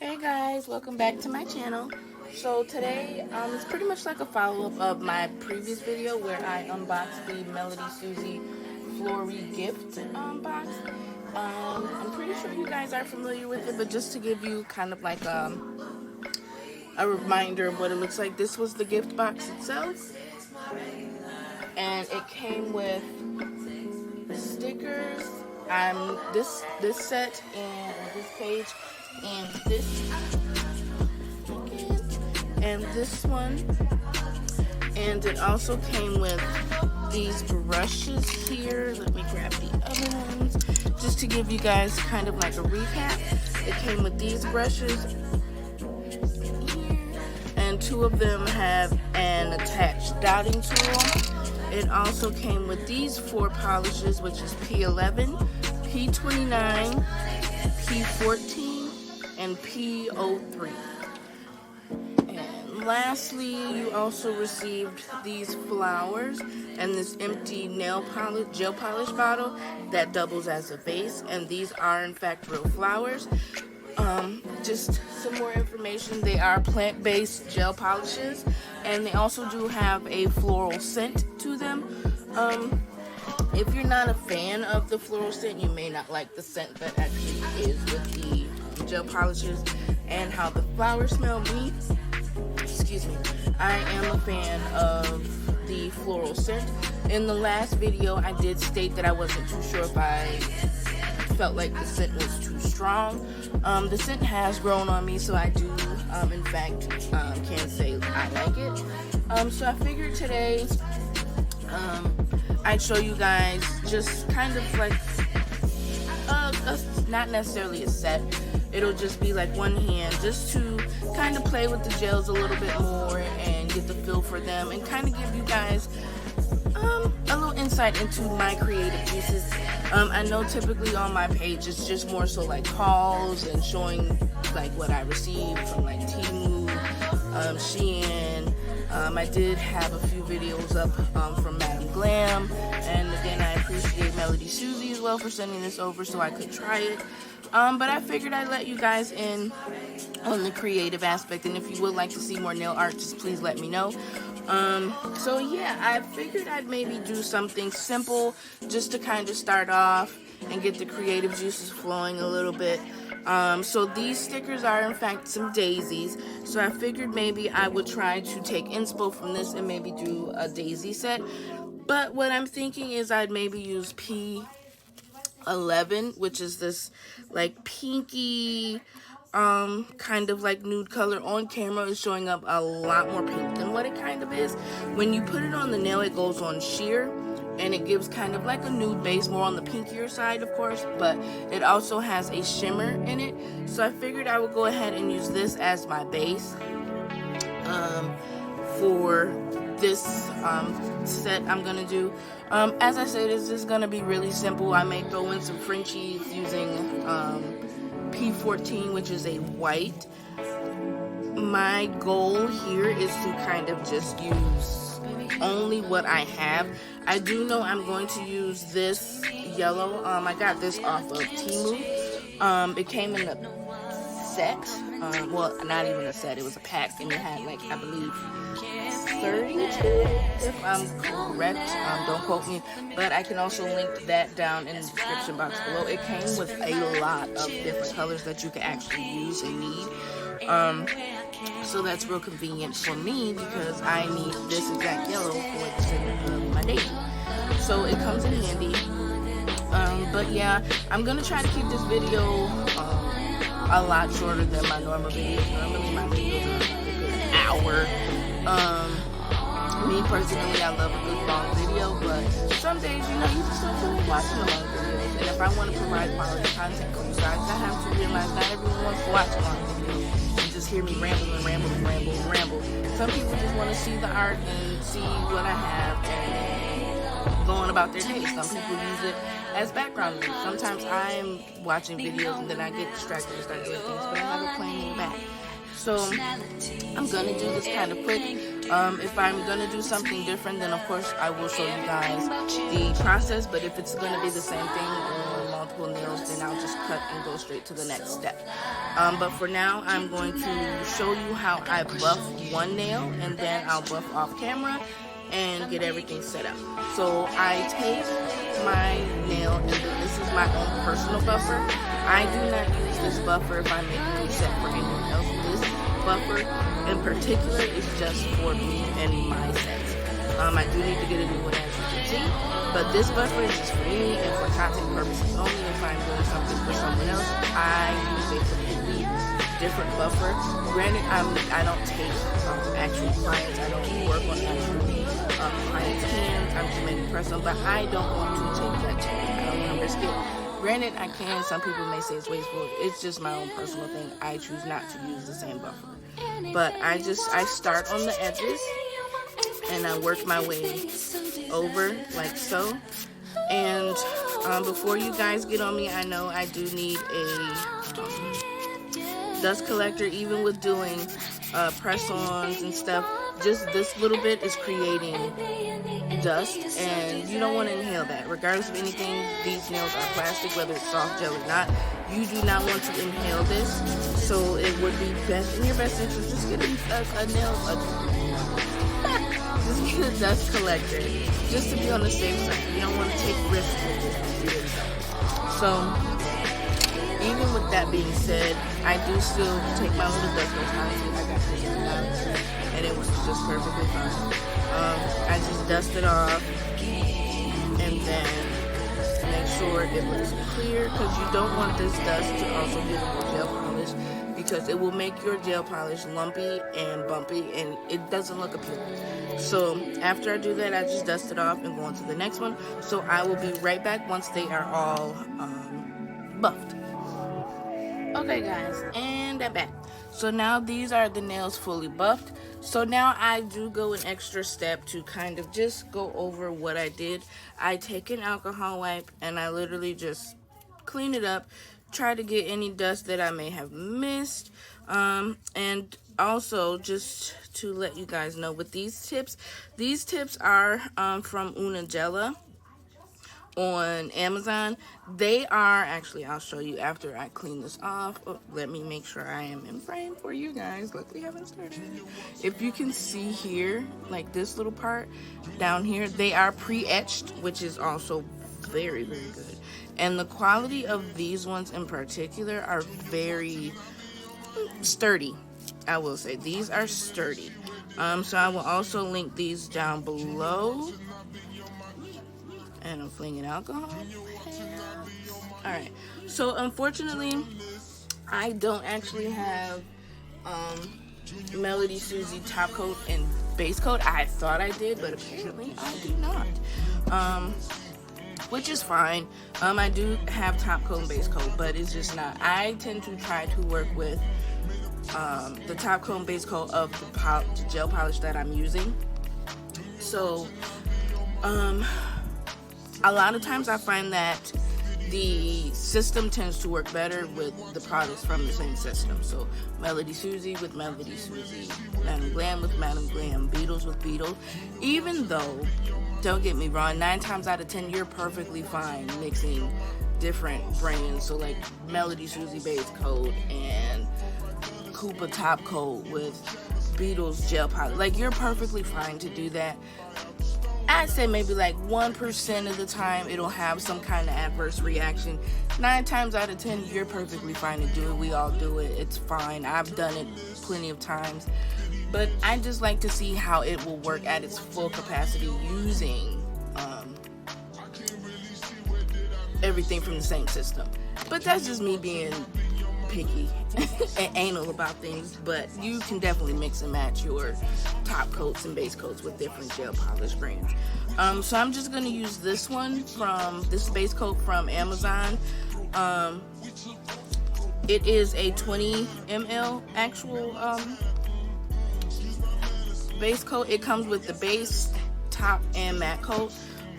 Hey guys, welcome back to my channel. So today, it's pretty much like a follow-up of my previous video where I unboxed the Melody Susie Fleurwee Gift Box. I'm pretty sure you guys are familiar with it, but just to give you kind of like a reminder of what it looks like, this was the gift box itself. And it came with stickers, this set and this page and this one, and it also came with these brushes here. Let me grab the other ones just to give you guys kind of like a recap. It came with these brushes here, and two of them have an attached dotting tool. It also came with these 4 polishes, which is P11, P29, P14, and P03. And lastly, you also received these flowers and this empty gel polish bottle that doubles as a base, and these are in fact real flowers. Just some more information: they are plant-based gel polishes, and they also do have a floral scent to them. If you're not a fan of the floral scent, you may not like the scent that actually is with the gel polishes and how the flowers smell. I am a fan of the floral scent. In the last video, I did state that I wasn't too sure if I felt like the scent was too strong. The scent has grown on me, so I do, in fact, can say I like it. So I figured today, I'd show you guys just kind of like, not necessarily a set. It'll just be like one hand, just to kind of play with the gels a little bit more and get the feel for them, and kind of give you guys a little insight into my creative juices. I know typically on my page it's just more so like hauls and showing like what I received from like Temu, Shein. I did have a few videos up from Glam, and again I appreciate Melody Susie as well for sending this over so I could try it. But I figured I'd let you guys in on the creative aspect, and if you would like to see more nail art, just please let me know. So yeah, I figured I'd maybe do something simple just to kind of start off and get the creative juices flowing a little bit. So these stickers are in fact some daisies, so I figured maybe I would try to take inspo from this and maybe do a daisy set. But what I'm thinking is I'd maybe use P11, which is this like pinky kind of like nude color. On camera is showing up a lot more pink than what it kind of is. When you put it on the nail, it goes on sheer, and it gives kind of like a nude base, more on the pinkier side of course, but it also has a shimmer in it. So I figured I would go ahead and use this as my base for this set I'm gonna do. As I said, this is gonna be really simple. I may throw in some Frenchies using P14, which is a white. My goal here is to kind of just use only what I have. I do know I'm going to use this yellow. I got this off of Temu. It came in a set. Well, not even a set. It was a pack, and it had like, I believe, 32, if I'm correct. Don't quote me, but I can also link that down in the description box below. It came with a lot of different colors that you can actually use and need. So that's real convenient for me because I need this exact yellow for the center of my daisy. So it comes in handy. But yeah, I'm gonna try to keep this video a lot shorter than my normal videos. Normally my videos are like a good hour. Me personally, I love a good long video, but some days, you know, you just don't feel like watching the long videos. And if I want to provide quality content for you guys, I have to realize not everyone wants to watch a long video and just hear me ramble. Some people just want to see the art and see what I have and go on about their day. Some people use it as background music. Sometimes I'm watching videos and then I get distracted and start doing things, but I'm never playing in the back. So I'm gonna do this kind of quick. If I'm gonna do something different, then of course I will show you guys the process, but if it's gonna be the same thing on multiple nails, then I'll just cut and go straight to the next step. But for now, I'm going to show you how I buff one nail, and then I'll buff off camera and get everything set up. So I take my nail, and this is my own personal buffer. I do not use this buffer if I'm making a set for anyone else. This buffer in particular is just for me and my sets. I do need to get a new one, as you can see, but this buffer is just for me and for content purposes only. If I'm doing something for someone else, I use a completely different buffer. Granted, I don't take actual clients. I don't work on actual clients' hands. I'm just making press on, but I don't want to take that chance. I don't want to risk it. Granted, I can. Some people may say it's wasteful. It's just my own personal thing. I choose not to use the same buffer. But I start on the edges and I work my way over like so. And before you guys get on me, I know I do need a dust collector. Even with doing press-ons and stuff, just this little bit is creating dust, and you don't want to inhale that. Regardless of anything, these nails are plastic, whether it's soft gel or not. You do not want to inhale this, so it would be best in your best interest just get a dust collector, just to be on the safe side. You don't want to take risks with it. So even with that being said, I do still take my little dust collector. I got this one, and it was just perfectly fine. I just dust it off and then make sure it looks clear, because you don't want this dust to also give it more gel polish, because it will make your gel polish lumpy and bumpy and it doesn't look appealing. So after I do that, I just dust it off and go on to the next one. So I will be right back once they are all buffed. Okay guys, and I'm back. So now these are the nails fully buffed. So now I do go an extra step to kind of just go over what I did. I take an alcohol wipe and I literally just clean it up, try to get any dust that I may have missed. And also, just to let you guys know, with these tips are from Gella on Amazon. They are actually, I'll show you after I clean this off. Oh, let me make sure I am in frame for you guys. Look, we haven't started. If you can see here, like this little part down here, they are pre-etched, which is also very, very good. And the quality of these ones in particular are very sturdy. I will say these are sturdy. So I will also link these down below. And I'm flinging alcohol. Alright, so unfortunately, I don't actually have Melody Susie top coat and base coat. I thought I did, but apparently I do not. Which is fine. I do have top coat and base coat, but it's just not. I tend to try to work with the top coat and base coat of the gel polish that I'm using. So, a lot of times I find that the system tends to work better with the products from the same system. So Melody Susie with Melody Susie, Madam Glam with Madam Glam, Beetles with Beetles. Even though, don't get me wrong, 9 times out of 10 you're perfectly fine mixing different brands. So like Melody Susie base coat and Koopa top coat with Beetles gel polish. Like, you're perfectly fine to do that. I'd say maybe like 1% of the time it'll have some kind of adverse reaction. 9 times out of 10 you're perfectly fine to do it. We all do it. It's fine. I've done it plenty of times. But I just like to see how it will work at its full capacity using everything from the same system. But that's just me being picky and anal about things. But you can definitely mix and match your top coats and base coats with different gel polish brands. So I'm just going to use this one from this base coat from Amazon. It is a 20 ml actual base coat. It comes with the base, top, and matte coat.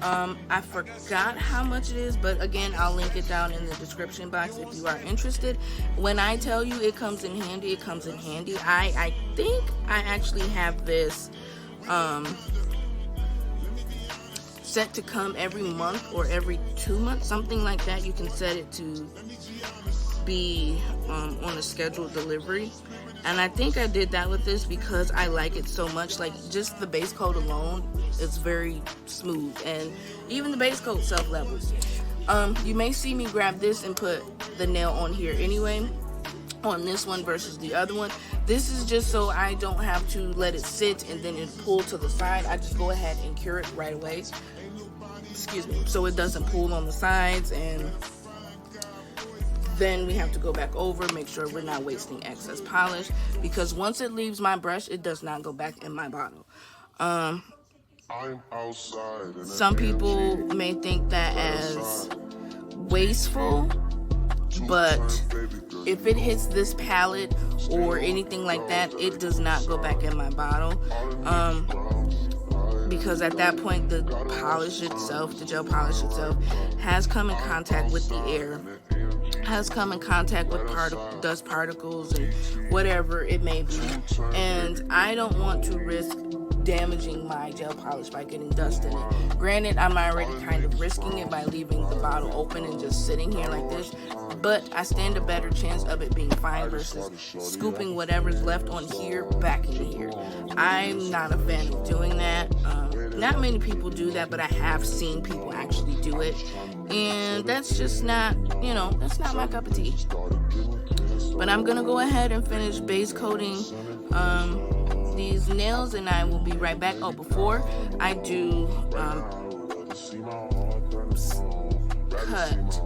I forgot how much it is, but again, I'll link it down in the description box if you are interested. When I tell you it comes in handy, it comes in handy. I think I actually have this set to come every month or every 2 months, something like that. You can set it to be on a scheduled delivery. And I think I did that with this because I like it so much. Like, just the base coat alone is very smooth, and even the base coat self-levels. You may see me grab this and put the nail on here anyway, on this one versus the other one. This is just so I don't have to let it sit and then it pull to the side. I just go ahead and cure it right away. Excuse me. So it doesn't pull on the sides, and then we have to go back over, make sure we're not wasting excess polish, because once it leaves my brush, it does not go back in my bottle. Some people may think that as wasteful, but if it hits this palette or anything like that, it does not go back in my bottle. Because at that point, the polish itself, the gel polish itself, has come in contact with the air, has come in contact with dust particles and whatever it may be. And I don't want to risk damaging my gel polish by getting dust in it. Granted, I'm already kind of risking it by leaving the bottle open and just sitting here like this, but I stand a better chance of it being fine versus scooping whatever's left on here back in here. I'm not a fan of doing that. Not many people do that, but I have seen people actually do it, and that's just not, that's not my cup of tea. But I'm gonna go ahead and finish base coating these nails, and I will be right back. Oh, before I do cut,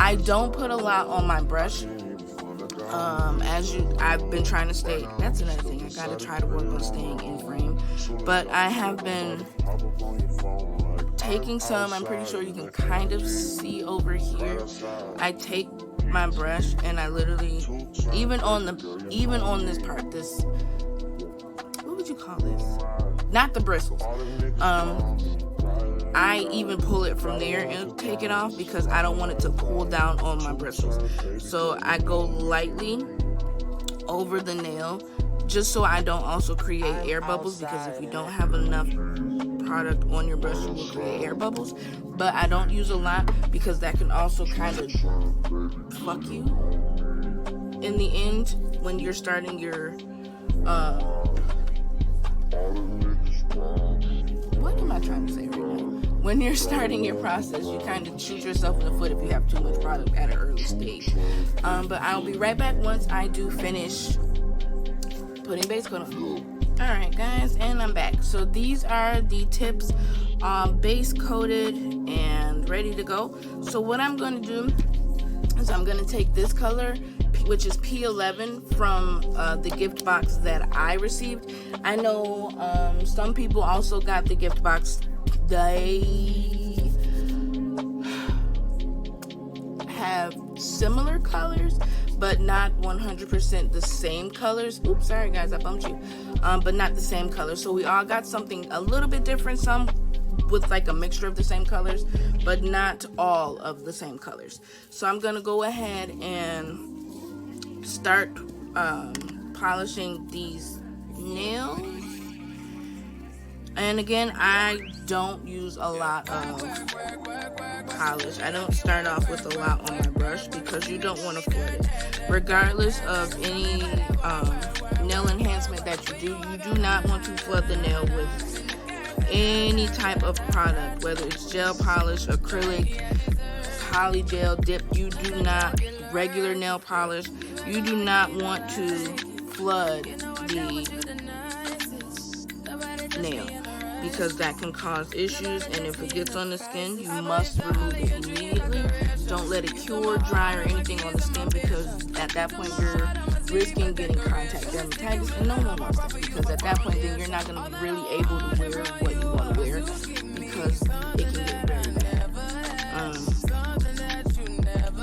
I don't put a lot on my brush. I've been trying to stay, that's another thing, I gotta try to work on staying in frame, but I have been taking some, I'm pretty sure you can kind of see over here, I take my brush and I literally, even on this part, this, what would you call this? Not the bristles. I even pull it from there and take it off because I don't want it to pull down on my bristles. So I go lightly over the nail just so I don't also create air bubbles, because if you don't have enough product on your brush, you will create air bubbles. But I don't use a lot because that can also kind of fuck you in the end when you're starting your what am I trying to say right now? When you're starting your process, you kind of shoot yourself in the foot if you have too much product at an early stage. But I'll be right back once I do finish putting base coat on. Alright guys, and I'm back. So these are the tips, base coated and ready to go. So what I'm going to do is I'm going to take this color, which is P11 from the gift box that I received. I know some people also got the gift box. They have similar colors, but not 100% the same colors. Oops, sorry guys, I bumped you. But not the same color. So we all got something a little bit different. Some with like a mixture of the same colors, but not all of the same colors. So I'm gonna go ahead and start polishing these nails. And again, I don't use a lot of polish. I don't start off with a lot on my brush because you don't want to flood it. Regardless of any nail enhancement that you do not want to flood the nail with any type of product, whether it's gel polish, acrylic, poly gel dip. You do not, regular nail polish, you do not want to flood the nail, because that can cause issues, and if it gets on the skin, you must remove it immediately. Don't let it cure, dry, or anything on the skin, because at that point you're risking getting contact dermatitis, and no one wants that, because at that point then you're not going to be really able to wear what you want to wear, because it can get very bad.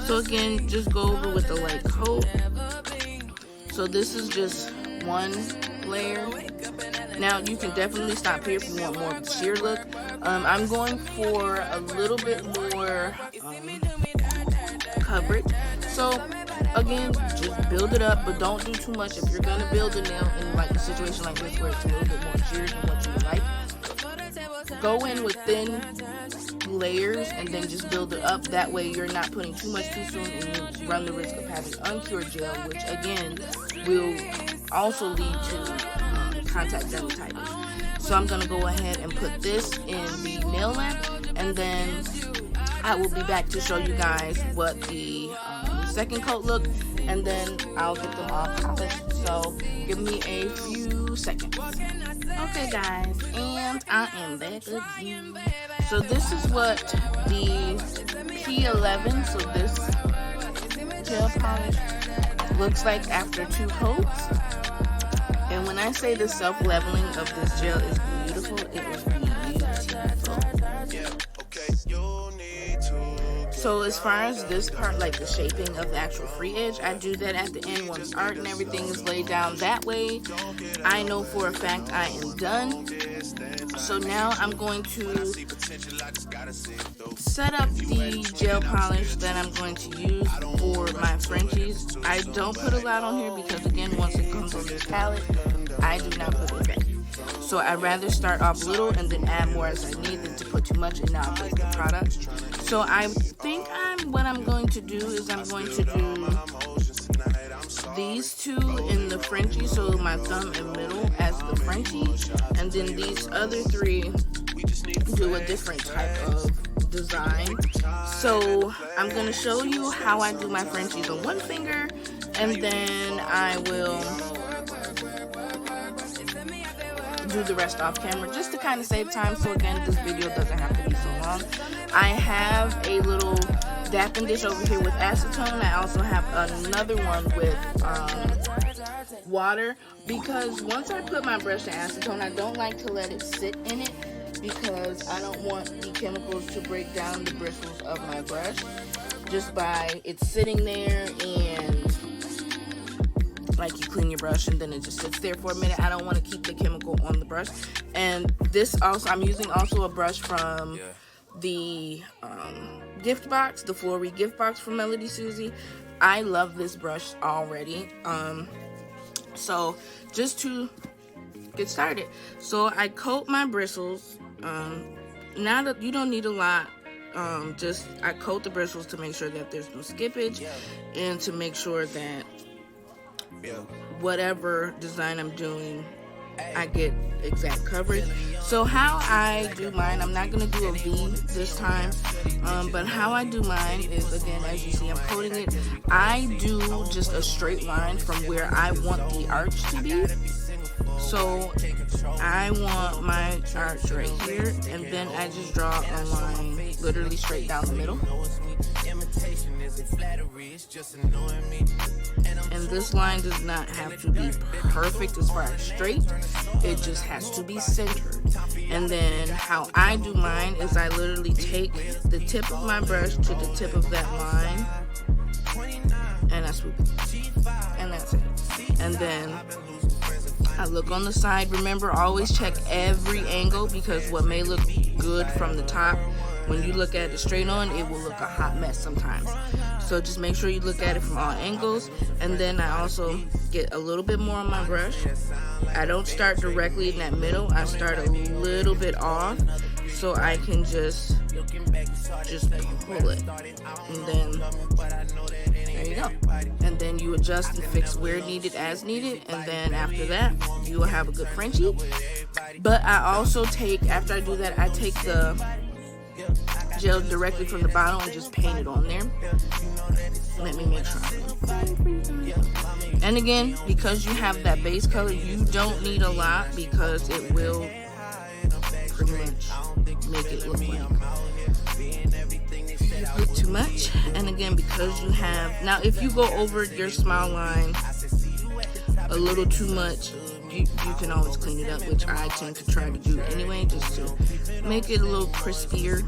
So again, just go over with a light coat. So this is just one layer. Now you can definitely stop here if you want more of a sheer look. I'm going for a little bit more coverage. So again, just build it up, but don't do too much. If you're gonna build a nail in like a situation like this where it's a little bit more sheer than what you would like, go in with thin layers and then just build it up. That way you're not putting too much too soon and you run the risk of having uncured gel, which again will also lead to contact dermatitis. So I'm gonna go ahead and put this in the nail lamp, and then I will be back to show you guys what the second coat look, and then I'll get them all polished. So give me a few seconds. Okay guys, and I am back again. So this is what the P11, so this gel polish looks like after 2 coats. And when I say the self-leveling of this gel is beautiful, it is beautiful. So as far as this part, like the shaping of the actual free edge, I do that at the end once art and everything is laid down. That way I know for a fact I am done. So now I'm going to set up the gel polish that I'm going to use for my Frenchies. I don't put a lot on here because again, once it comes on this palette, I do not put it back. So I'd rather start off little and then add more as I need than to put too much and not break the product. So I think what I'm going to do is I'm going to do these two in the Frenchie, so my thumb and middle as the Frenchie, and then these other 3 do a different type of design. So I'm going to show you how I do my Frenchies on one finger, and then I will do the rest off camera just to kind of save time. So again, this video doesn't have to be so long. I have a little dapping dish over here with acetone. I also have another one with water, because once I put my brush to acetone, I don't like to let it sit in it because I don't want the chemicals to break down the bristles of my brush just by it sitting there. And like you clean your brush and then it just sits there for a minute. I don't want to keep the chemical on the brush. And this also, I'm using also a brush from the gift box, the Fleurwee Gift Box from Melody Susie. I love this brush already. So just to get started, so I coat my bristles. Now that you don't need a lot, just I coat the bristles to make sure that there's no skippage and to make sure that whatever design I'm doing, I get exact coverage. So how I do mine, I'm not going to do a V this time, but how I do mine is, again, as you see, I'm coating it. I do just a straight line from where I want the arch to be. So I want my arch right here, and then I just draw a line literally straight down the middle. And this line does not have to be perfect as far as straight, it just has to be centered. And then how I do mine is I literally take the tip of my brush to the tip of that line, and I swoop it, and that's it. And then I look on the side. Remember, always check every angle, because what may look good from the top, when you look at it straight on, it will look a hot mess sometimes. So just make sure you look at it from all angles. And then I also get a little bit more on my brush. I don't start directly in that middle. I start a little bit off so I can just pull it. And then there you go. And then you adjust and fix where needed as needed. And then after that, you will have a good Frenchie. But I also take, after I do that, I take the gel directly from the bottle and just paint it on there. Let me make sure. And again, because you have that base color, you don't need a lot, because it will pretty much make it look like a bit too much. And again, because you have, now if you go over your smile line a little too much, you can always clean it up, which I tend to try to do anyway, just to make it a little crispier.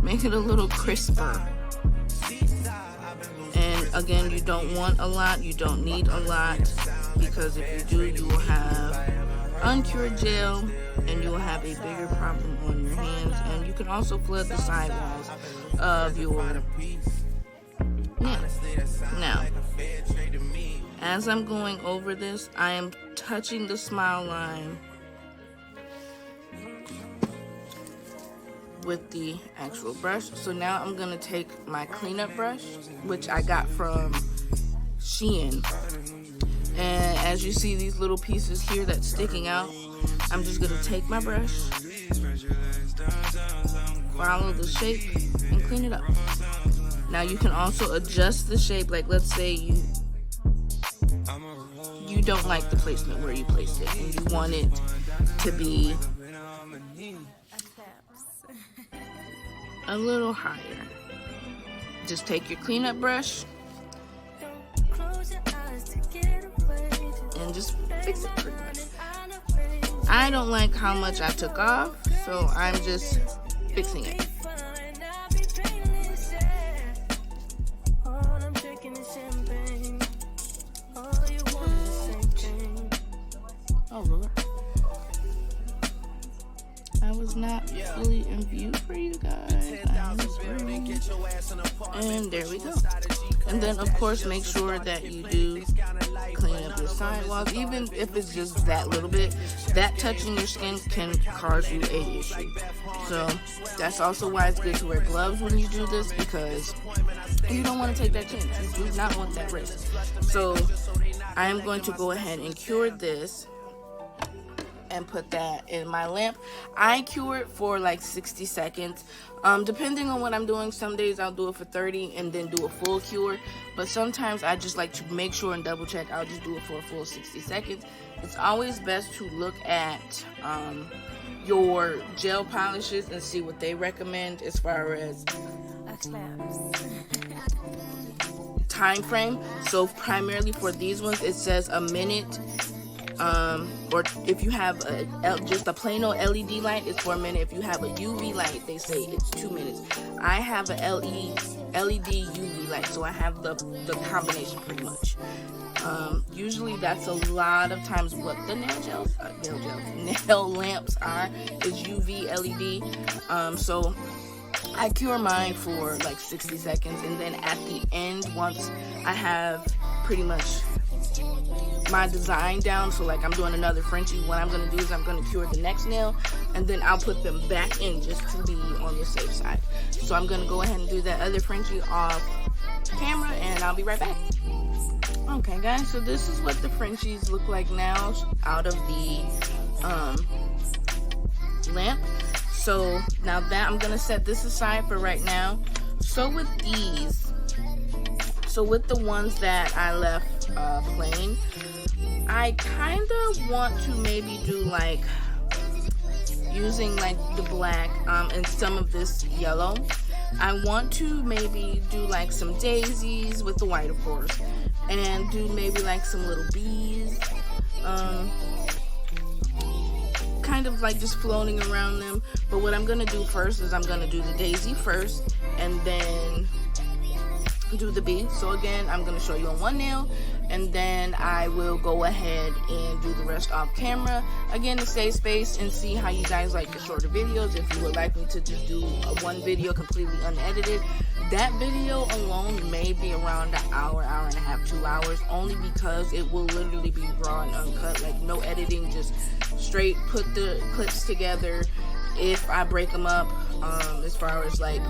Make it a little crisper. And again, you don't want a lot, you don't need a lot, because if you do, you will have uncured gel and you will have a bigger problem on your hands. And you can also flood the sidewalls of your Yeah. Now, as I'm going over this, I am touching the smile line with the actual brush. So now I'm gonna take my cleanup brush, which I got from Shein, and as you see these little pieces here that's sticking out, I'm just gonna take my brush, follow the shape, and clean it up. Now you can also adjust the shape, like let's say you don't like the placement where you placed it and you want it to be a little higher. Just take your cleanup brush and just fix it pretty much. I don't like how much I took off, so I'm just fixing it. Oh Lord, I was not fully in view for you guys. And there we go. And then of course make sure that you do clean up your sidewalls, even if it's just that little bit. That touching your skin can cause you a issue. So that's also why it's good to wear gloves when you do this, because you don't want to take that chance. You do not want that risk. So I am going to go ahead and cure this and put that in my lamp. I cure it for like 60 seconds. Depending on what I'm doing, some days I'll do it for 30 and then do a full cure. But sometimes I just like to make sure and double check. I'll just do it for a full 60 seconds. It's always best to look at your gel polishes and see what they recommend as far as time frame. So primarily for these ones, it says a minute. Or if you have just a plain old LED light, it's for a minute. If you have a UV light, they say it's 2 minutes. I have a LED UV light, so I have the combination pretty much. Usually that's a lot of times what the nail lamps are, is UV LED. So I cure mine for like 60 seconds, and then at the end, once I have pretty much my design down, so like I'm doing another Frenchie, what I'm going to do is I'm going to cure the next nail, and then I'll put them back in just to be on the safe side. So I'm going to go ahead and do that other Frenchie off camera, and I'll be right back. Okay guys, so this is what the Frenchies look like now out of the lamp. So now that I'm going to set this aside for right now. So with these, with the ones that I left plain, I kind of want to maybe do like using like the black and some of this yellow. I want to maybe do like some daisies with the white, of course, and do maybe like some little bees, kind of like just floating around them. But what I'm gonna do first is I'm gonna do the daisy first and then do the bee. So again, I'm going to show you on one nail, and then I will go ahead and do the rest off camera, again to save space and see how you guys like the shorter videos. If you would like me to just do one video completely unedited, that video alone may be around an hour, hour and a half, 2 hours, only because it will literally be raw and uncut, like no editing, just straight put the clips together. If I break them up, as far as like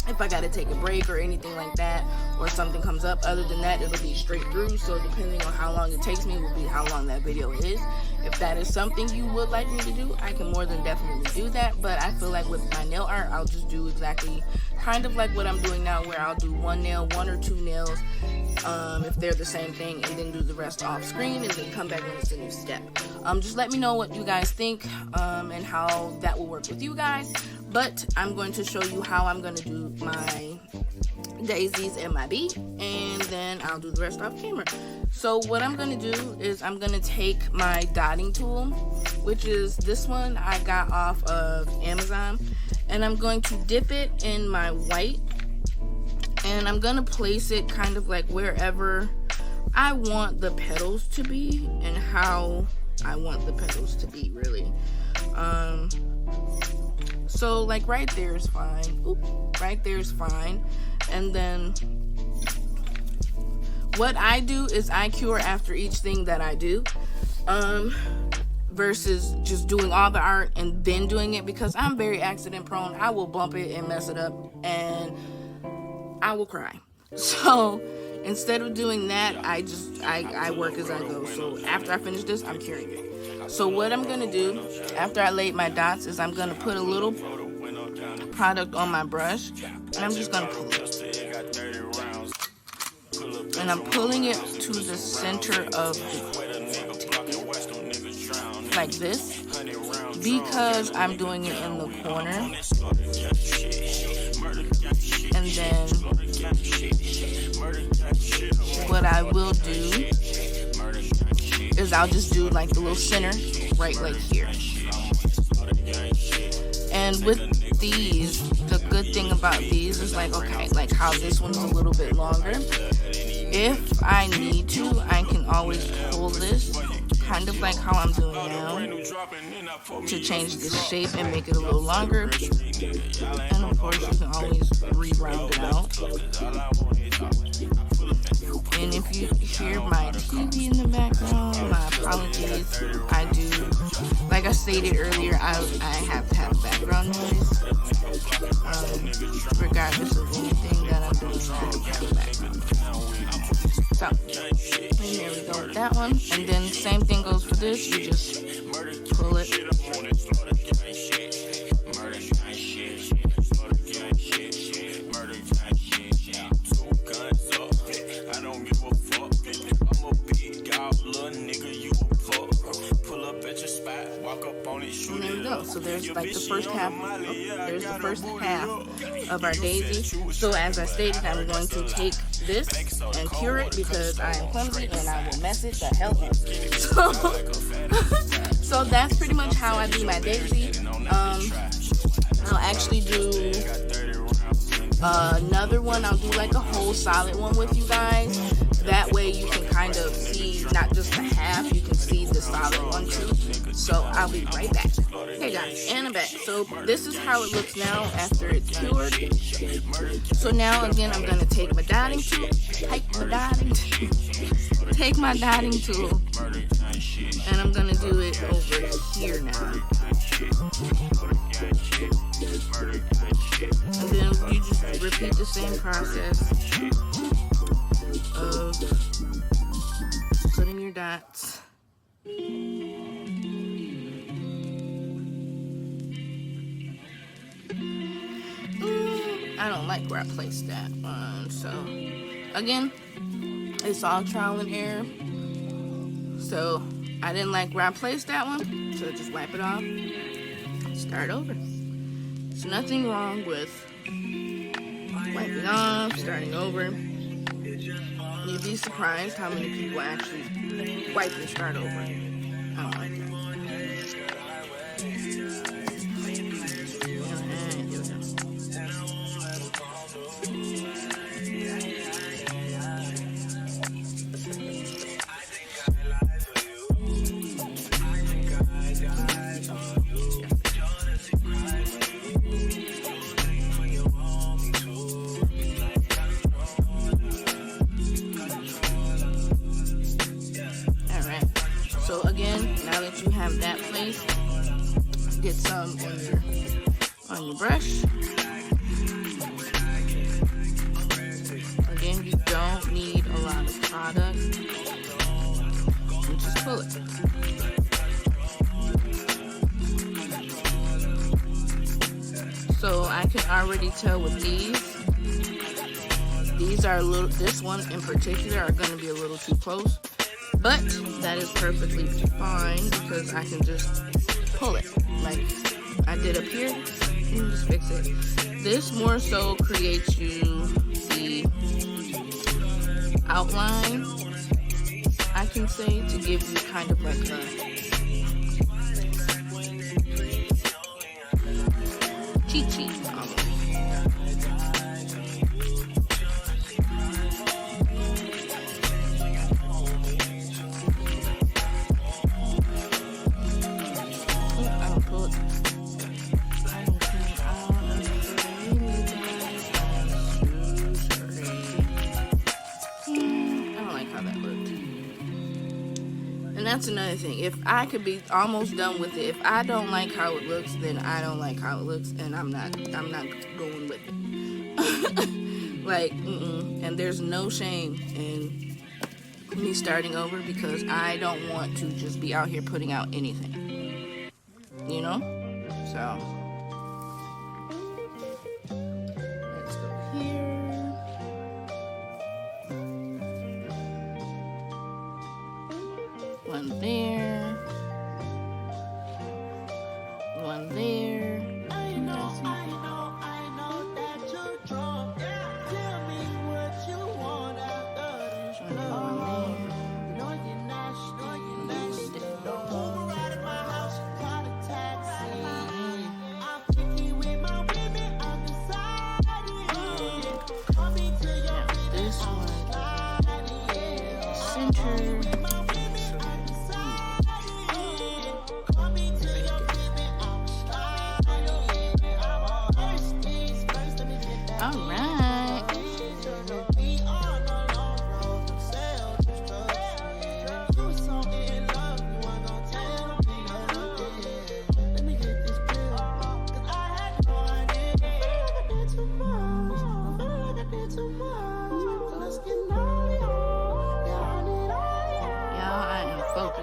if I gotta take a break or anything like that, or something comes up, other than that, it'll be straight through. So depending on how long it takes me will be how long that video is. If that is something you would like me to do, I can more than definitely do that. But I feel like with my nail art, I'll just do exactly kind of like what I'm doing now, where I'll do one nail, one or two nails, if they're the same thing, and then do the rest off screen, and then come back when it's a new step. Just let me know what you guys think, and how that will work with you guys. But I'm going to show you how I'm going to do my daisies and my bee, and then I'll do the rest off camera. So what I'm going to do is I'm going to take my dotting tool, which is this one I got off of Amazon, and I'm going to dip it in my white, and I'm going to place it kind of like wherever I want the petals to be and how I want the petals to be, really. So like right there is fine. Oop, right there is fine. And then what I do is I cure after each thing that I do, versus just doing all the art and then doing it, because I'm very accident prone. I will bump it and mess it up and I will cry. So instead of doing that, I work as I go. So after I finish this, I'm curing it. So what I'm gonna do after I laid my dots is I'm gonna put a little product on my brush, and I'm just gonna pull it. And I'm pulling it to the center of the, like this, because I'm doing it in the corner. And then what I will do is I'll just do like the little center right like here. And with these, the good thing about these is like, okay, like how this one's a little bit longer. If I need to, I can always pull this, kind of like how I'm doing now, to change the shape and make it a little longer. And of course, you can always re-round it out. And if you hear my TV in the background, my apologies. I do, like I stated earlier, I have to have background noise. Regardless of anything that I'm doing, I have to have background noise. So, and there we go with that one. And then same thing goes for this. You just pull it. And there we go. So there's like the first half. There's the first half of our daisy. So as I stated, I'm going to take this and cure it because I am clumsy and I will mess it the hell up. So that's pretty much how I do my daisy. I'll actually do another one. I'll do like a whole solid one with you guys. That way you can kind of see not just the half, you can see the solid one too. So I'll be right back. Hey guys, and I'm back. So this is how it looks now after it's cured. So now again, I'm gonna take my dotting tool, take my dotting tool, and I'm gonna do it over here now. And then you just repeat the same process of putting your dots. I don't like where I placed that one. So again, it's all trial and error. So I didn't like where I placed that one, so just wipe it off. Start over. There's nothing wrong with wiping off, starting over. You'd be surprised how many people actually wipe and start over. I don't like that. So again, now that you have that placed, get some on your brush. Again, you don't need a lot of product. You just pull it. So I can already tell with these are a little, this one in particular are going to be a little too close. But that is perfectly fine because I can just pull it like I did up here and just fix it. This more so creates you the outline, I can say, to give you kind of like a cheat sheet almost. that's another thing. If I could be almost done with it, if I don't like how it looks, then I don't like how it looks, and I'm not going with it. Like, and there's no shame in me starting over, because I don't want to just be out here putting out anything, you know? So let's go here. One there. One there. I know that you're drunk. Tell me what you want after this club. No, you're not, Don't move around in my house, call a taxi. I'm picky with my women, I'm deciding. Call me to your This one. Center.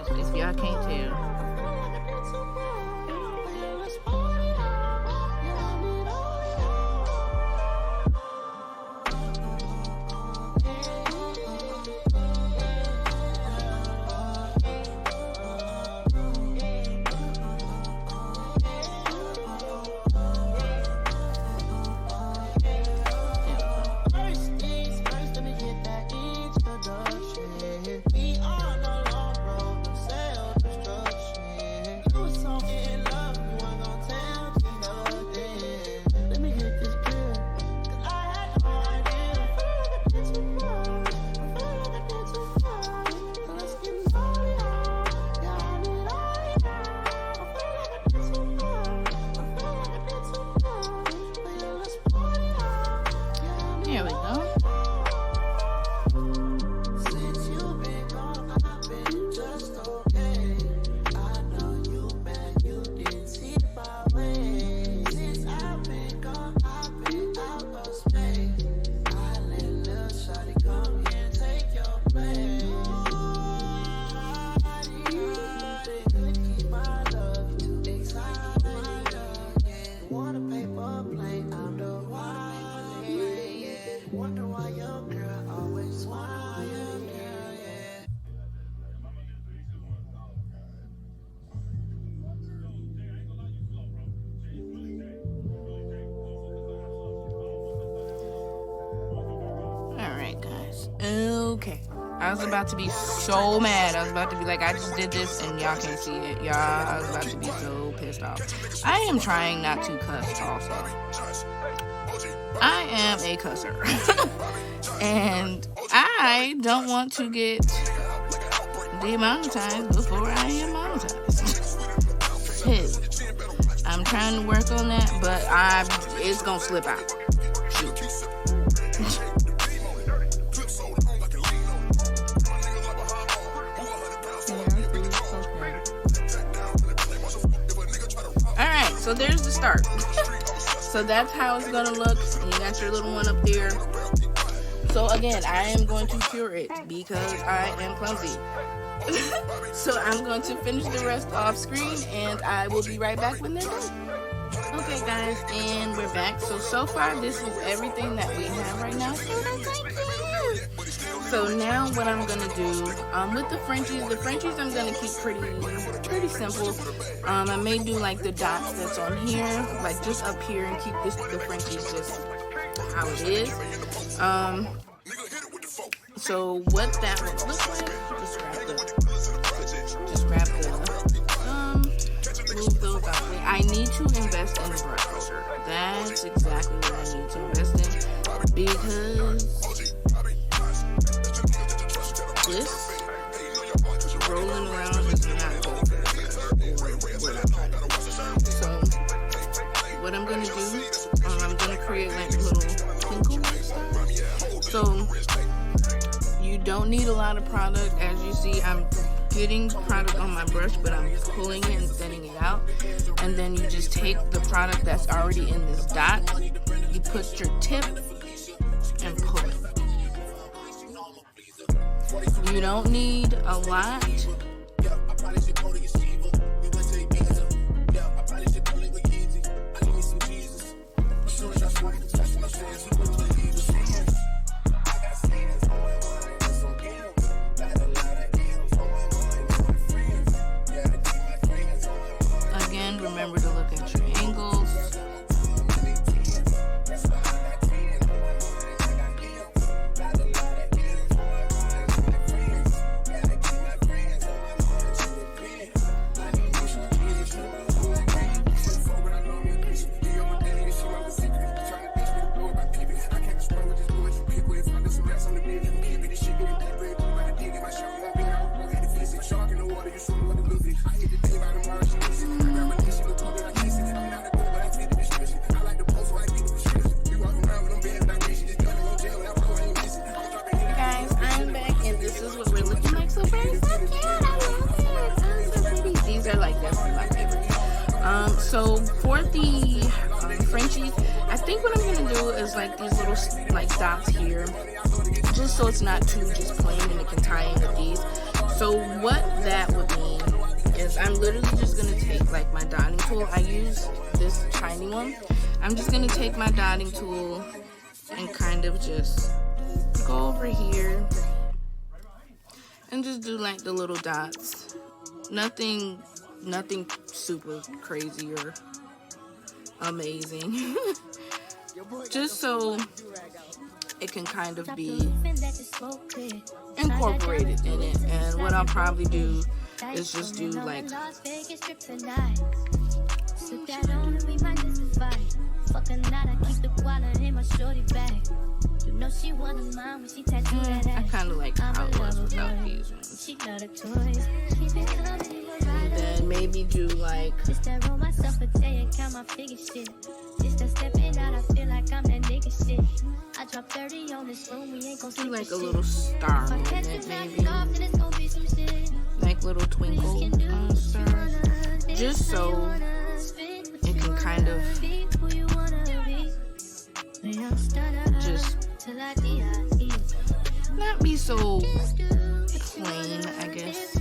If y'all can't tell. Here we go. Since you've been gone, I've been just okay. I know you mad, you didn't see my way. Since I've been gone, I've been out of space. I let little shawty come here and take your place. Keep my love too excited. Want a paper plane, I'm the one. Wonder why your girl always smile, girl, yeah. Alright, guys. Okay. I was about to be so mad. I was about to be like, I just did this and y'all can't see it. Y'all, I was about to be so pissed off. I am trying not to cuss also. I am a cusser. And I don't want to get demonetized before I am monetized. I'm trying to work on that, but it's gonna slip out. Shoot. Alright, so there's the start. So that's how it's gonna look, and you got your little one up there. So again, I am going to cure it because I am clumsy. So I'm going to finish the rest off screen, and I will be right back when they're done. Okay guys, and we're back. So far this is everything that we have right now. So now what I'm gonna do with the Frenchies I'm gonna keep pretty simple. I may do like the dots that's on here, like just up here, and keep the Frenchies just how it is. So what that would look like, just grab the move those out. I need to invest in a brush holder. That's exactly what I need to invest in, because this rolling around is not good for what I'm trying to do. So what I'm gonna do, I'm gonna create like little twinkle stars. So you don't need a lot of product. As you see, I'm getting product on my brush, but I'm pulling it and thinning it out. And then you just take the product that's already in this dot, you put your tip and pull it. You don't need a lot. Again, remember to look at your angles. So for the Frenchies, I think what I'm gonna do is like these little like dots here, just so it's not too just plain and it can tie in with these. So what that would mean is I'm literally just gonna take like my dotting tool. I use this tiny one. I'm just gonna take my dotting tool and kind of just go over here and just do like the little dots. Nothing super crazy or amazing. Just so it can kind of be incorporated in it. And what I'll probably do is just do like I kind of like how it was without these ones. And then maybe do like a little star moment, maybe like little twinkle stars, just so it can kind of just not be so plain, I guess.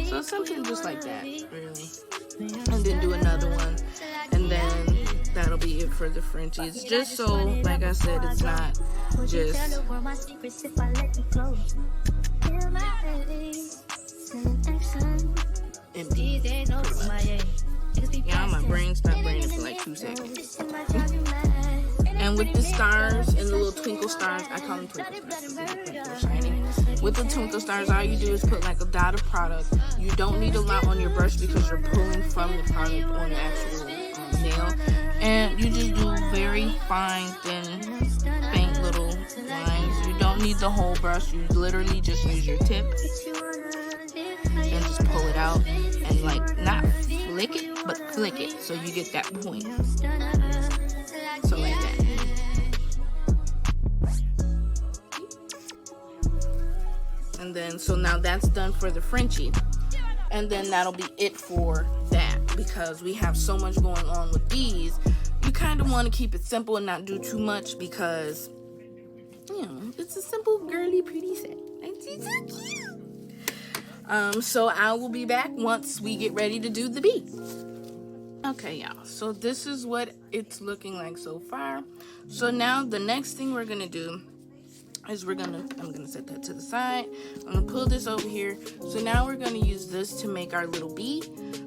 So something just like that, really. And then do another one, and then that'll be it for the Frenchies. Just so, like I said, it's not just empty. Yeah, my brain stopped braining for like 2 seconds. And with the stars and the little twinkle stars, I call them twinkle stars, shiny. With the twinkle stars, all you do is put like a dot of product. You don't need a lot on your brush because you're pulling from the product on the actual nail. And you just do very fine, thin, faint little lines. You don't need the whole brush. You literally just use your tip and just pull it out and like not flick it, but flick it so you get that point. So like that. And then, so now that's done for the Frenchie. And then that'll be it for that, because we have so much going on with these. You kind of want to keep it simple and not do too much, because, you know, it's a simple, girly, pretty set. It's so cute. So I will be back once we get ready to do the bee. Okay, y'all, so this is what it's looking like so far. So now the next thing we're gonna do is I'm gonna set that to the side. I'm gonna pull this over here. So now we're gonna use this to make our little bee.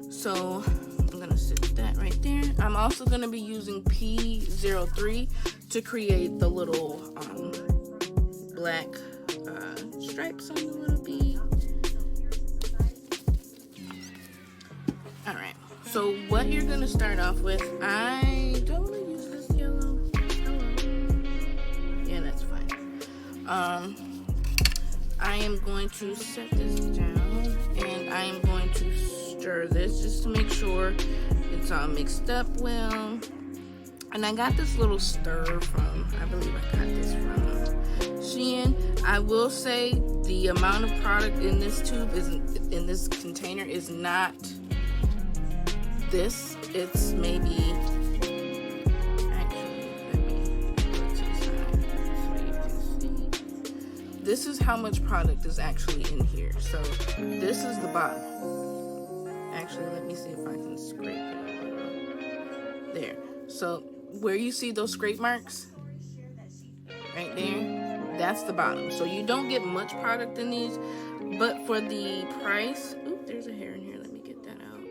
So I'm gonna set that right there. I'm also gonna be using P03 to create the little black stripes on the little bee. All right. So what you're gonna start off with, I don't want to use this yellow. Yeah, that's fine. I am going to set this down, and I am going to stir this just to make sure it's all mixed up well. And I got this little stir from, I believe I got this from Shein. I will say the amount of product in this tube in this container is not this. It's maybe, actually, let me go to the side so you can see. This is how much product is actually in here. So this is the bottom. Actually, let me see if I can scrape it over. There. So where you see those scrape marks, right there, that's the bottom. So you don't get much product in these, but for the price, oop, there's a hair in here. Let me get that out.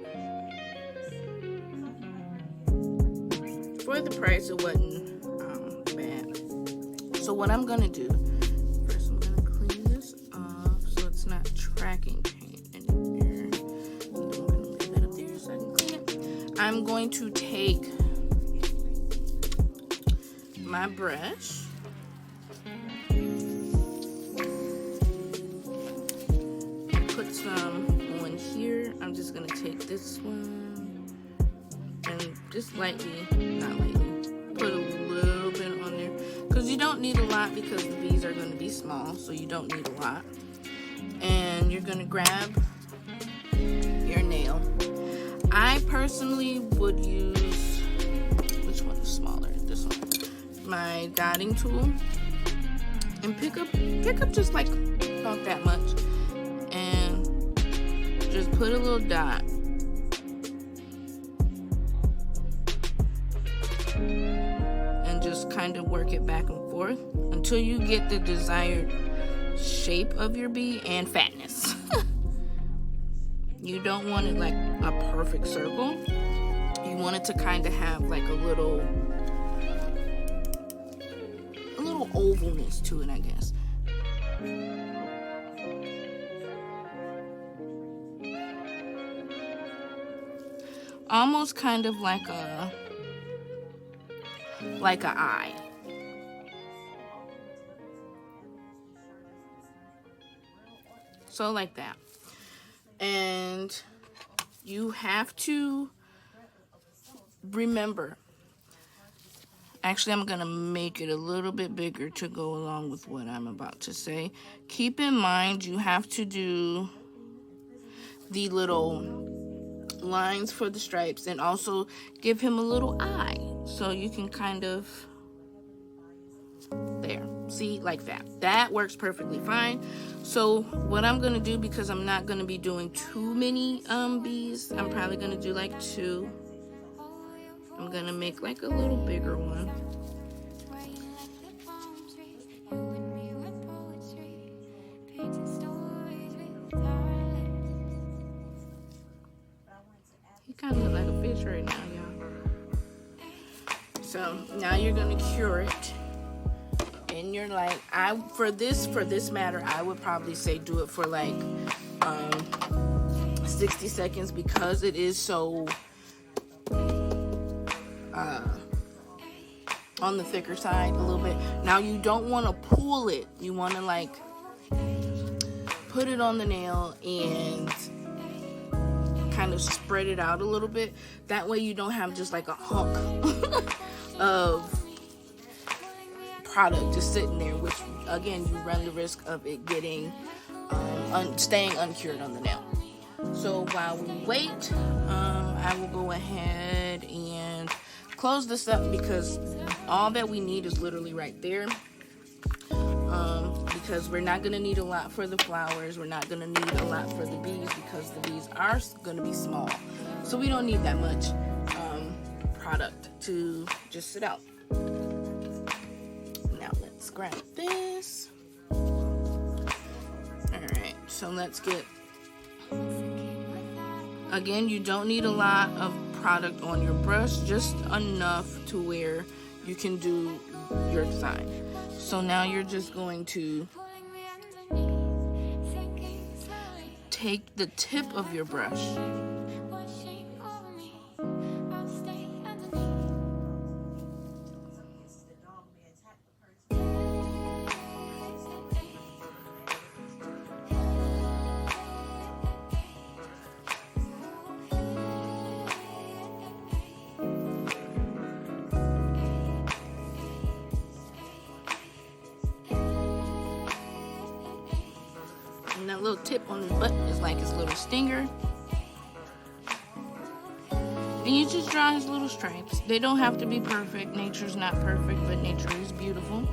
For the price, it wasn't bad. So what I'm gonna do, first I'm gonna clean this off so it's not tracking paint anywhere. I'm gonna leave it up there so I can clean it. I'm going to take my brush, put some on here. I'm just gonna take this one and just lightly, not lightly, put a little bit on there, because you don't need a lot because the bees are going to be small, so you don't need a lot. And you're gonna grab your nail. I personally would use, which one is smaller? This one. My dotting tool, and pick up just like about that much, and just put a little dot, and just kind of work it back and forth until you get the desired shape of your bee and fatness. You don't want it like a perfect circle. You want it to kind of have like a little ovalness to it, I guess. Almost kind of like a eye. So like that. And you have to remember, actually, I'm going to make it a little bit bigger to go along with what I'm about to say. Keep in mind, you have to do the little lines for the stripes, and also give him a little eye. So you can kind of, there, see, like that. That works perfectly fine. So what I'm going to do, because I'm not going to be doing too many bees, I'm probably going to do like 2. I'm gonna make like a little bigger one. He kind of look like a fish right now, y'all. So now you're gonna cure it, and you're like, for this matter, I would probably say do it for like 60 seconds, because it is so on the thicker side a little bit. Now you don't want to pull it. You want to like put it on the nail and kind of spread it out a little bit. That way you don't have just like a hunk of product just sitting there, which again, you run the risk of it getting staying uncured on the nail. So while we wait, I will go ahead and close this up, because all that we need is literally right there. Because we're not going to need a lot for the flowers. We're not going to need a lot for the bees, because the bees are going to be small. So we don't need that much product to just sit out. Now let's grab this. Alright, so let's get, again, you don't need a lot of product on your brush, just enough to where you can do your design. So now you're just going to take the tip of your brush little tip on his butt is like his little stinger. And you just draw his little stripes. They don't have to be perfect. Nature's not perfect, but nature is beautiful.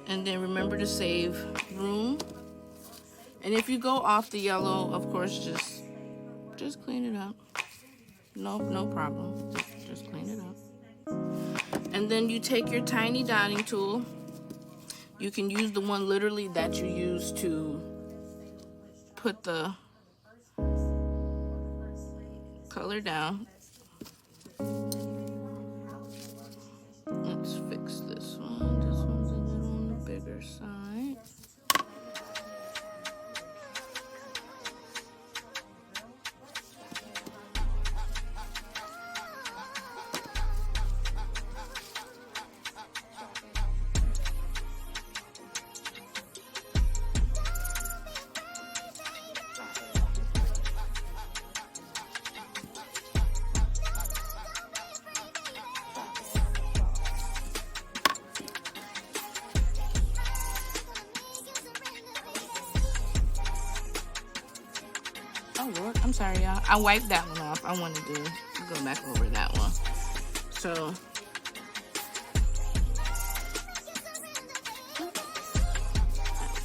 And then remember to save room. And if you go off the yellow, of course, just clean it up. No problem. Just clean it up. And then you take your tiny dotting tool. You can use the one literally that you use to put the color down. Let's fix this one. This one's a little on the bigger side. Oh Lord, I'm sorry y'all. I wiped that one off. I wanted to go back over that one. So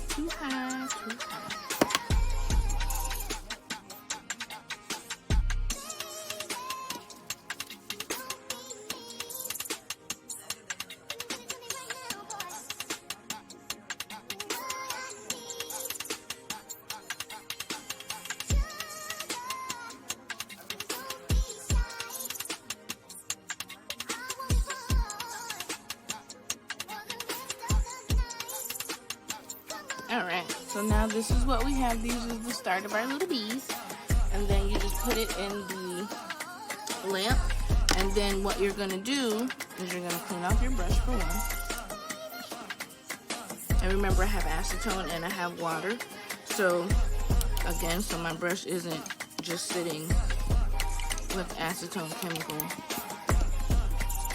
too high. Alright, so now this is what we have. These is the start of our little bees. And then you just put it in the lamp. And then what you're going to do is you're going to clean off your brush for one. And remember, I have acetone and I have water. So, again, so my brush isn't just sitting with acetone chemical.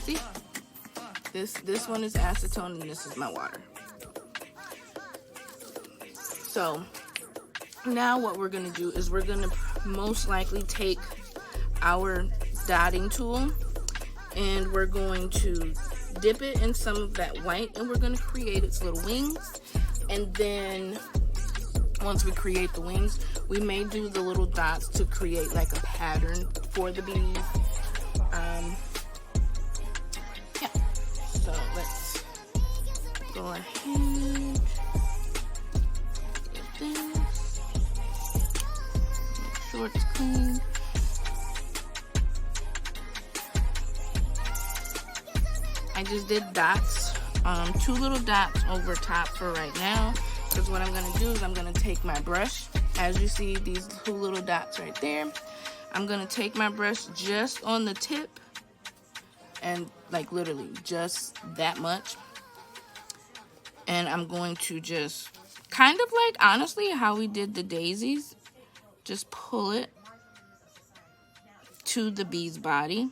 See? This one is acetone and this is my water. So now what we're going to do is we're going to most likely take our dotting tool and we're going to dip it in some of that white and we're going to create its little wings. And then once we create the wings, we may do the little dots to create like a pattern for the bees. Yeah, so let's go ahead. This. Make sure it's clean. I just did dots, 2 little dots over top for right now. Because what I'm going to do is I'm going to take my brush. As you see, these 2 little dots right there. I'm going to take my brush just on the tip. And like literally just that much. And I'm going to just kind of like, honestly, how we did the daisies. Just pull it to the bee's body.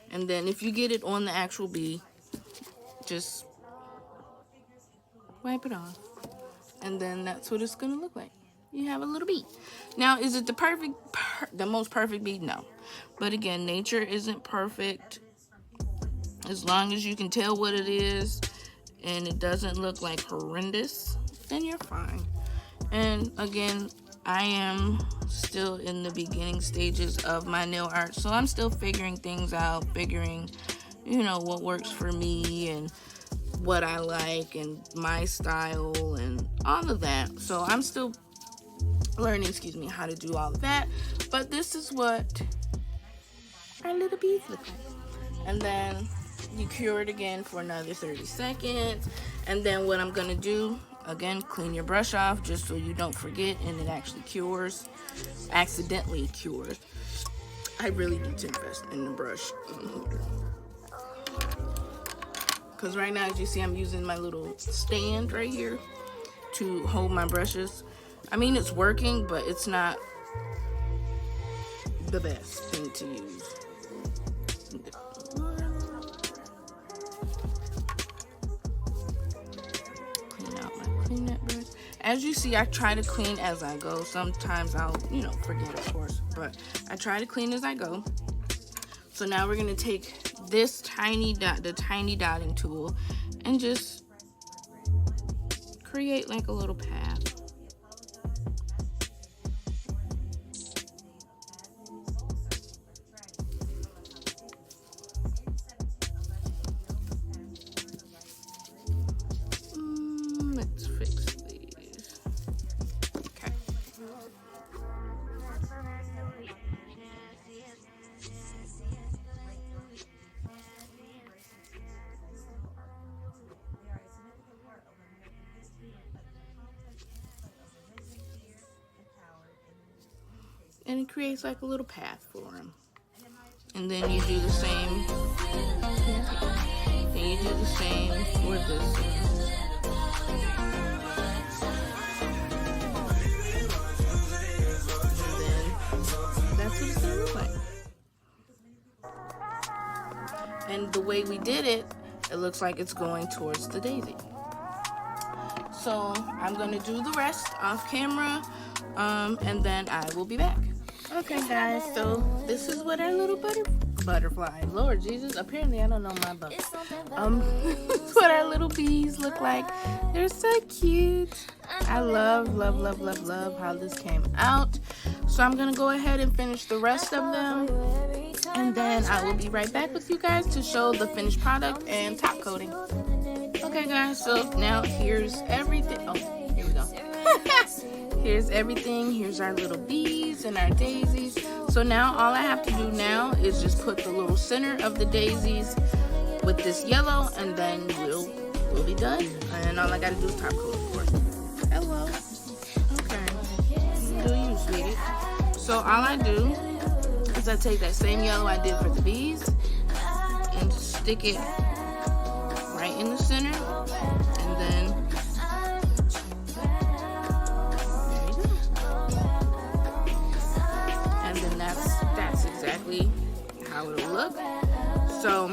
And then if you get it on the actual bee, just wipe it off. And then that's what it's going to look like. You have a little bee. Now, is it the most perfect bee? No. But again, nature isn't perfect. As long as you can tell what it is and it doesn't look like horrendous, then you're fine. And again, I am still in the beginning stages of my nail art, so I'm still figuring things out, figuring, you know, what works for me and what I like and my style and all of that. So I'm still learning, how to do all of that. But this is what our little bees look like. And then you cure it again for another 30 seconds. And then what I'm going to do, again, clean your brush off just so you don't forget and it actually cures, accidentally cures. I really need to invest in the brush holder. Because right now, as you see, I'm using my little stand right here to hold my brushes. I mean, it's working, but it's not the best thing to use. as you see, I try to clean as I go. Sometimes I'll, you know, forget, of course, but I try to clean as I go. So now we're gonna take this tiny dot, the tiny dotting tool, and just create like a little path. Let's fix these. Okay. And it creates like a little path for him. And then you do the same. Then you do the same for this one. That's what it's gonna look like. And the way we did it, it looks like it's going towards the daisy. So I'm gonna do the rest off camera, and then I will be back. Okay guys, so this is what our little butterfly, Lord Jesus, apparently I don't know my book. This is what our little bees look like. They're so cute. I love how this came out. So I'm gonna go ahead and finish the rest of them, and then I will be right back with you guys to show the finished product and top coating. Okay guys, so now here's everything. Oh, here we go. Here's everything. Here's our little bees and our daisies. So now all I have to do now is just put the little center of the daisies with this yellow, and then we'll be done. And all I gotta do is top coat, of course. Hello. Okay. Do you, sweetie? So all I do is I take that same yellow I did for the bees and stick it right in the center, and then that's exactly how it'll look. So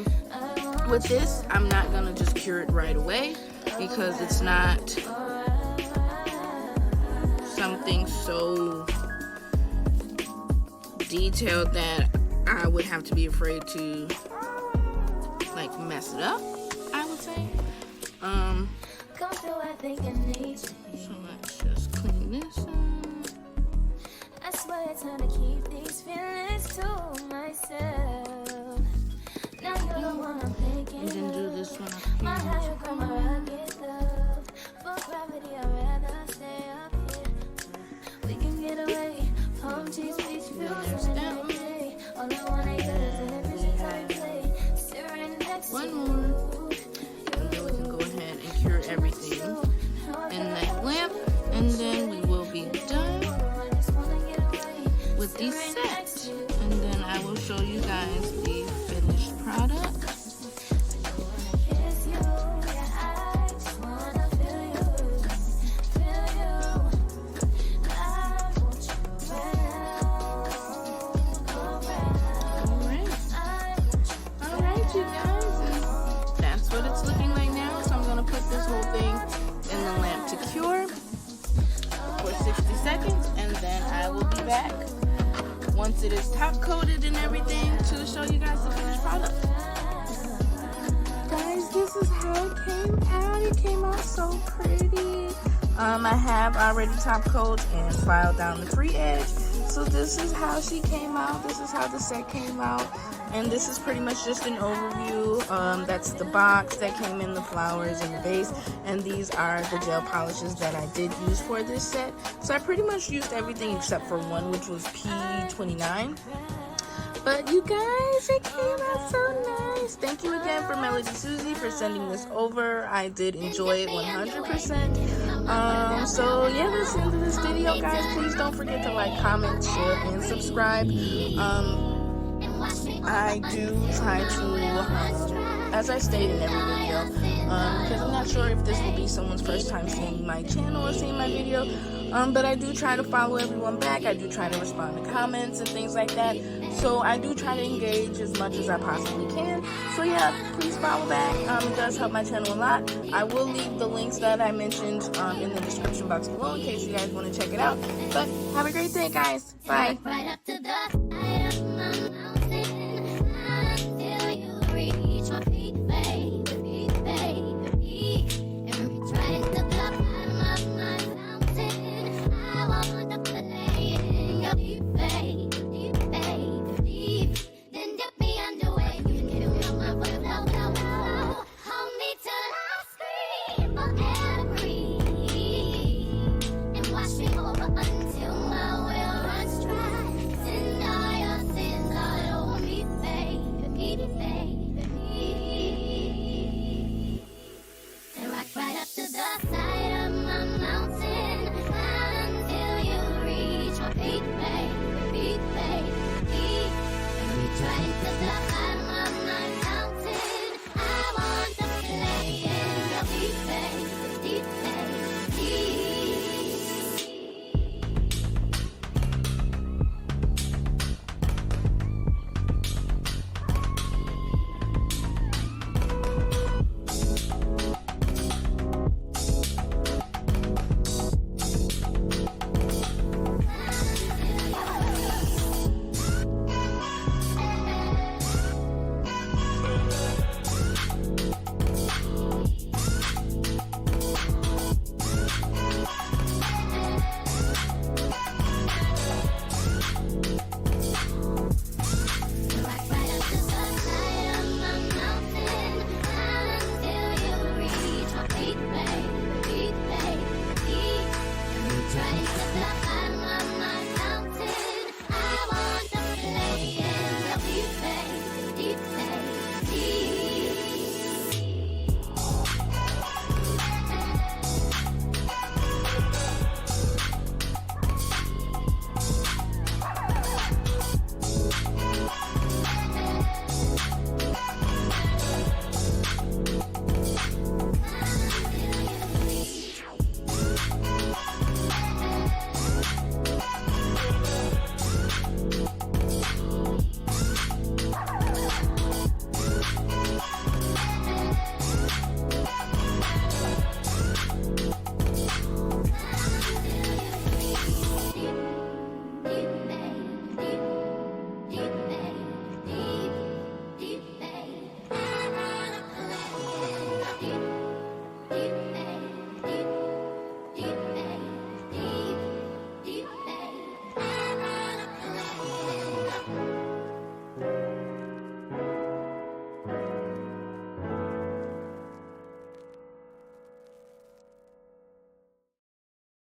with this, I'm not gonna just cure it right away because it's not something so detailed that I would have to be afraid to like mess it up, I would say. So let's just clean this up. I swear it's time to keep these feelings to myself. Now you're the one I'm thinking. And then do this one My up higher here. come rocket love. For gravity, I'd rather stay up here. We can get away. Palm trees, beach views, and every day. All I wanna hear is every time we play. Sit right next to One more. And then we can go ahead and cure everything in that lamp. And then we will be done with these sets, and then I will show you guys the finished product. Alright, you guys, and that's what it's looking like now. So I'm gonna put this whole thing in the lamp to cure for 60 seconds, and then I will be back once it is top coated and everything to show you guys the finished product. Guys, this is how it came out. It came out so pretty. I have already top coat and filed down the free edge. So this is how she came out. This is how the set came out. And this is pretty much just an overview. That's the box that came in, the flowers and the base. And these are the gel polishes that I did use for this set. So I pretty much used everything except for one, which was P29. But you guys, it came out so nice. Thank you again for Melody Susie for sending this over. I did enjoy it 100%. So yeah, that's the end of this video, guys. Please don't forget to like, comment, share, and subscribe. I do try to, as I state in every video, because I'm not sure if this will be someone's first time seeing my channel or seeing my video, But I do try to follow everyone back. I do try to respond to comments and things like that. So I do try to engage as much as I possibly can. So yeah, please follow back. It does help my channel a lot. I will leave the links that I mentioned in the description box below in case you guys want to check it out. But have a great day, guys. Bye. Right up to the side of my mountain until you reach my peak, baby, peak, baby, peak. And reach right to the bottom of my fountain. I want to play in your deep, baby, deep, baby, deep. Then dip me underway. You can get on my foot, low, low, low. Hold me till I scream forever, breathe. And wash me over until my well runs dry. Send all your sins all over me, baby, baby. And rock right up to the side of my mountain until you reach my peak, baby, peak, baby, peak. And reach right into